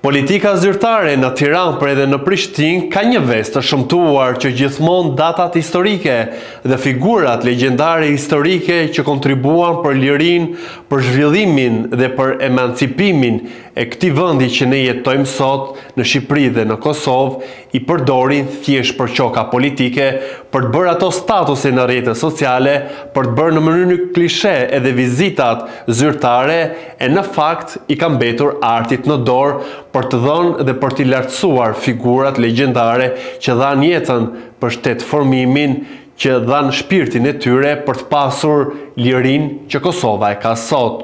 Politika zyrtare në Tiranë për edhe në Prishtinë ka një vezë të shëmtuar që gjithmonë datat historike dhe figurat legjendare historike që kontribuan për lirinë, për zhvillimin dhe për emancipimin e këtij vendi që ne jetojmë sot në Shqipëri dhe në Kosovë i përdorin thjesht për çoka politike, për të bërë ato statuse në rrjetet sociale, për të bërë në mënyrë klishe edhe vizitat zyrtare e në fakt i ka mbetur artit në dorë për të dhënë dhe për t'i lartësuar figurat legjendare që dhanë jetën për shtet formimin, që dhanë shpirtin e tyre për të pasur lirinë që Kosova e ka sot.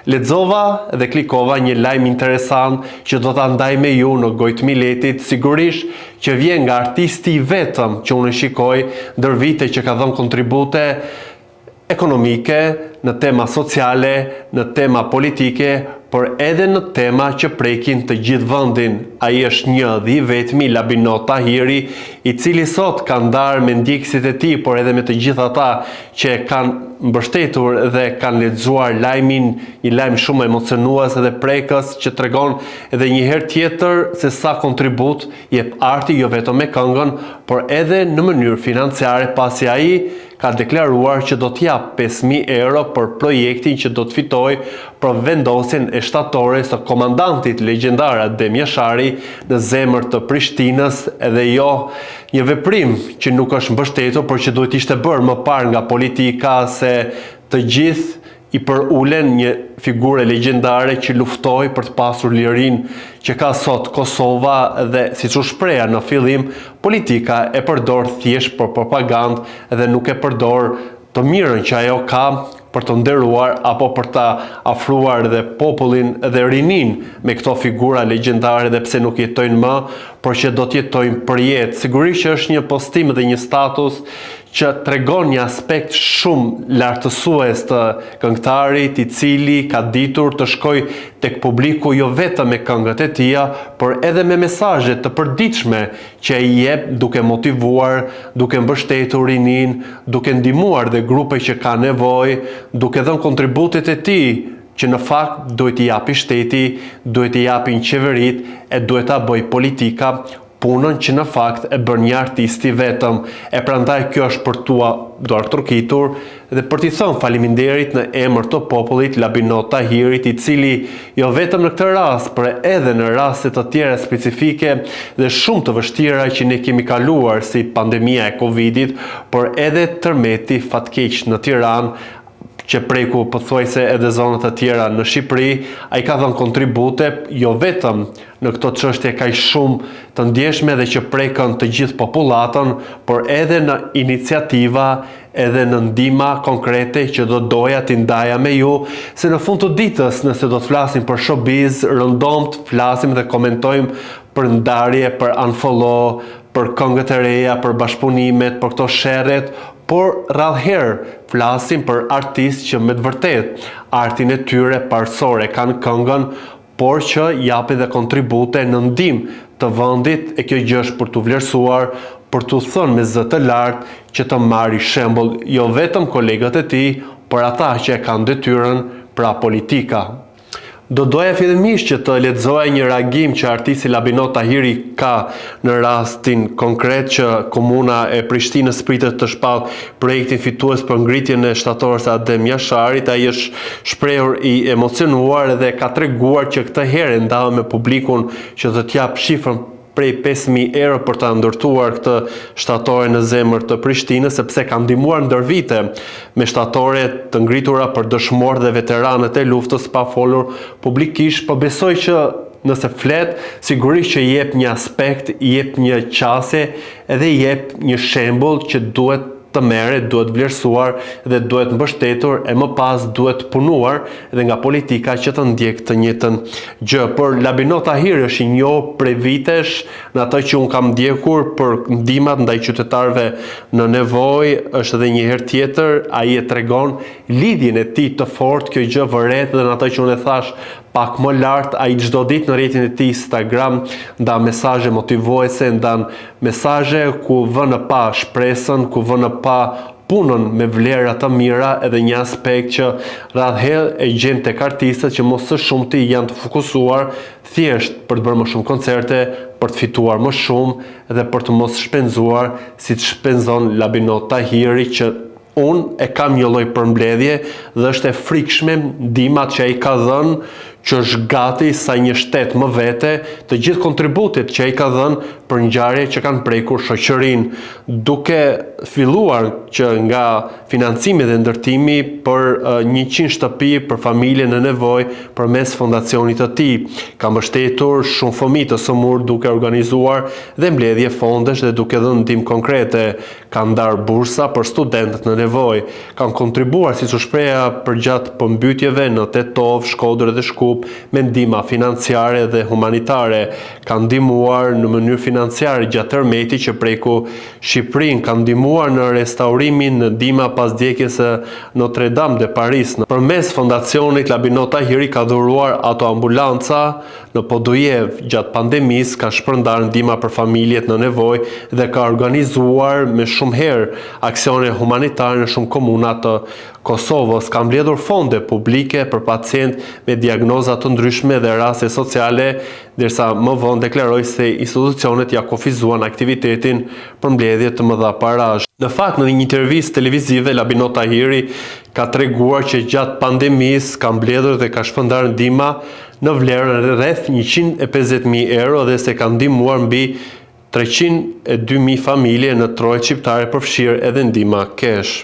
Lexova dhe klikova një lajm interesant që do ta ndaj me ju në gojë Miletit, sigurisht që vjen nga artisti i vetëm që unë shikoj ndër vite që ka dhënë kontribute ekonomike, në tema sociale, në tema politike, por edhe në tema që prekin të gjithë vendin. Ai është një dhe i vetmi Labinot Tahiri, i cili sot ka ndarë me ndjekësit e tij, por edhe me të gjithë ata që kanë mbështetur dhe kanë lexuar lajmin, një lajm shumë emocionues dhe prekës që tregon edhe një herë tjetër se sa kontribut jep arti jo vetëm me këngën, por edhe në mënyrë financiare, pasi ai ka deklaruar që do t'jap 5.000 euro për projektin që do të fitoj për vendosjen e shtatores të komandantit legjendar Adem Jashari në zemër të Prishtinës, edhe jo një veprim që nuk është mbështetur, por që duhet ishte bërë më parë nga politika, se të gjithë i përulen një figure legjendare që luftoi për të pasur lirinë që ka sot Kosova dhe, siç u shpreha në fillim, politika e përdor thjesht për propagandë dhe nuk e përdor të mirën që ajo ka për të nderuar apo për ta afruar dhe popullin dhe rinin me këto figura legjendare, dhe pse nuk jetojnë më, por që do të jetojnë për jetë. Sigurisht që është një postim dhe një status që tregon një aspekt shumë lartësues të këngëtarit, i cili ka ditur të shkojë tek publiku jo vetëm me këngët e tija, por edhe me mesazhe të përditshme që ai jep, duke motivuar, duke mbështetur rinin, duke ndihmuar dhe grupe që kanë nevojë, duke dhënë kontributet e tij që në fakt duhet i japi shteti, duhet i japin qeveritë e duhet ta bëj politika punën që në fakt e bën një artisti vetëm. E prandaj kjo është për tua duar trokitur dhe për t'i thënë faleminderit në emër të popullit Labinot Tahirit, i cili jo vetëm në këtë rast, por edhe në raste të tjera specifike dhe shumë të vështira që ne kemi kaluar, si pandemia e Covidit, por edhe tërmeti fatkeq në Tiranë, që preku pothuajse edhe zonat të tjera në Shqipëri, ai ka dhënë kontribute jo vetëm në këto çështje kaq shumë të ndjeshme dhe që prekën të gjithë popullatën, por edhe në iniciativa, edhe në ndihma konkrete që do doja t'i ndaja me ju, se në fund të ditës, nëse do të flasim për showbiz, rëndomt flasim dhe komentojmë për ndarje, për unfollow, për këngët e reja, për bashkëpunimet, për këto sherret, por rrallëherë flasim për artistë që me të vërtet artin e tyre parsorë kanë këngën, por që japin dhe kontribute në ndihmë të vendit, e kjo gjë është për t'u vlerësuar, për t'u thënë me zë të lartë që të marrë shembull jo vetëm kolegët e tij, por ata që e kanë detyrën pra politika. Do doja fillimisht që të lexoja një reagim që artisti Labinot Tahiri ka në rastin konkret që komuna e Prishtinës pritet të shpallë projektin fitues për ngritjen e shtatorës së Adem Jasharit. Ai është shprehur i emocionuar dhe ka treguar që këtë herë ndau me publikun që do t'jap shifrën prej 5.000 euro për ta ndërtuar këtë shtatore në zemër të Prishtinës, sepse ka ndihmuar ndër vite me shtatore të ngritura për dëshmorë dhe veteranët e luftës, pa folur publikisht, po besoj që nëse flet, sigurisht që jep një aspekt, jep një qasje edhe jep një shembull që duhet të merret, duhet vlerësuar dhe duhet mbështetur, e më pas duhet punuar edhe nga politika që të ndjek të njëjtën gjë. Por Labinot Tahiri është i njohur prej vitesh në ato që un kam ndjekur për ndihmat ndaj qytetarëve në nevojë, është edhe një herë tjetër ai e tregon lidhjen e tij të fortë, kjo gjë vëret dhe në ato që unë e thash pak më lart, ai çdo ditë në rrjetin e tij Instagram ndan mesazhe motivuese, ndan mesazhe ku vën në pa shpresën, ku vën në pa punën me vlera të mira, edhe një aspekt që radhëherë e gjen tek artistët që mos së shumti janë të fokusuar thjesht për të bërë më shumë koncerte, për të fituar më shumë dhe për të mos shpenzuar si të shpenzon Labinot Tahiri, që unë e kam një lloj përmbledhje dhe është e frikshme ndihmat që ai ka dhënë, që është gati sa një shtet më vete të gjithë kontributit që ai ka dhënë për ngjarje që kanë prekur shoqërinë, duke filluar që nga financimi dhe ndërtimi për 100 shtëpi për familje në nevojë përmes fondacionit të tij. Ka mbështetur shumë fëmijë të sëmurë duke organizuar dhe mbledhje fondesh dhe duke dhënë ndihmë konkrete. Ka ndarë bursa për studentët në nevojë. Kanë kontribuar, siç u shpreha, përgjatë përmbytjeve në Tetov, Shkodër dhe Shkup me ndihma financiare dhe humanitare. Kanë ndihmuar në mënyrë financiare gjatë tërmetit që preku Shqipërinë, kanë ndihmuar në restaurimin në ndihma pas vdekjes së Notre Dame de Paris. Përmes fondacionit Labinot Tahiri ka dhuruar autoambulanca në Podujev gjatë pandemisë, ka shpërndar ndihma për familjet në nevojë dhe ka organizuar me shumë herë aksione humanitare në shumë komuna të Kosovës. Ka mbledhur fonde publike për pacient me diagnoza të ndryshme dhe raste sociale, ndërsa më vonë deklaroi se institucionet ja kufizuan aktivitetin për mbledhje të mëdha parash. Në fakt, në një intervistë televizive, Labinot Tahiri ka treguar që gjatë pandemisë ka mbledhur dhe ka shpërndar ndihma në vlerën rreth 150.000 euro dhe se ka ndihmuar mbi 302.000 familje në trojet shqiptare, përfshirë edhe ndihma kesh.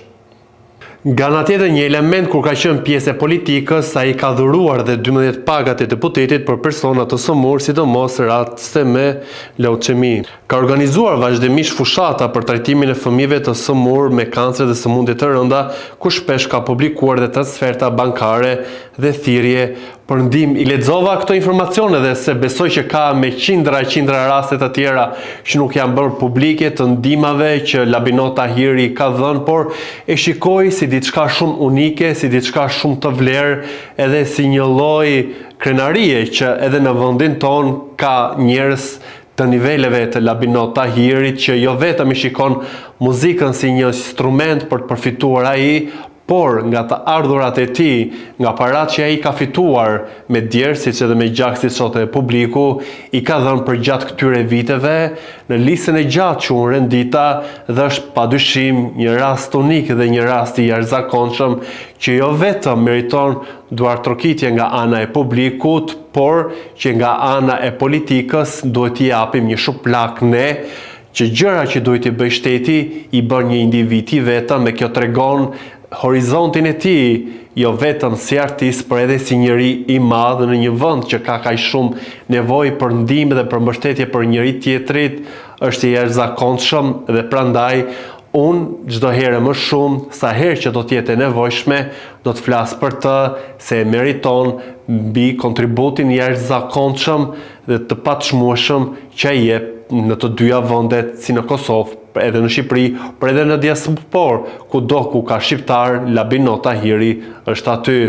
Nga ana tjetër, një element kur ka qenë pjesë e politikës, ai ka dhuruar dhe 12 pagat e deputetit për persona të sëmurë, sidomos raste me leucemi. Ka organizuar vazhdimisht fushata për trajtimin e fëmijëve të sëmurë me kancer dhe sëmundje të rënda, ku shpesh ka publikuar dhe transferta bankare dhe thirrje për ndihmë. I lexova këto informacione dhe se besoj që ka me qindra raste të tjera që nuk janë bërë publike të ndihmave që Labinot Tahiri ka dhënë, por e shikoj si diçka shumë unike, si diçka shumë të vlerë, edhe si një lloj krenarie që edhe në vendin ton ka njerëz të niveleve të Labinot Tahirit që jo vetëm i shikon muzikën si një instrument për të përfituar ai, por nga të ardhurat e tij, nga paratë që ai ka fituar me djerë, siç edhe me gjak, siç thotë publiku, i ka dhënë për gjatë këtyre viteve në listën e gjatë që unë rendita, dhe është padyshim një rast unik dhe një rast i jashtëzakonshëm që jo vetëm meriton duartrokitje nga ana e publikut, por që nga ana e politikës duhet t'i japim një shuplak ne, që gjëra që duhet i bëj shteti i bën një individ i vetëm, me kjo tregon horizontin e tij, jo vetëm si artist, por edhe si njeri i madh në një vend që ka kaq shumë nevojë për ndihmë dhe për mbështetje për njëri tjetrit, është i jashtëzakonshëm dhe prandaj unë çdo herë më shumë, sa herë që do të jetë e nevojshme, do të flas për të, se e meriton mbi kontributin jashtëzakonshëm dhe të paçmueshëm që ai jep në të dyja vendet, si në Kosovë, edhe në Shqipëri, por edhe në diasporë, kudo ku ka shqiptar, Labinot Tahiri është aty.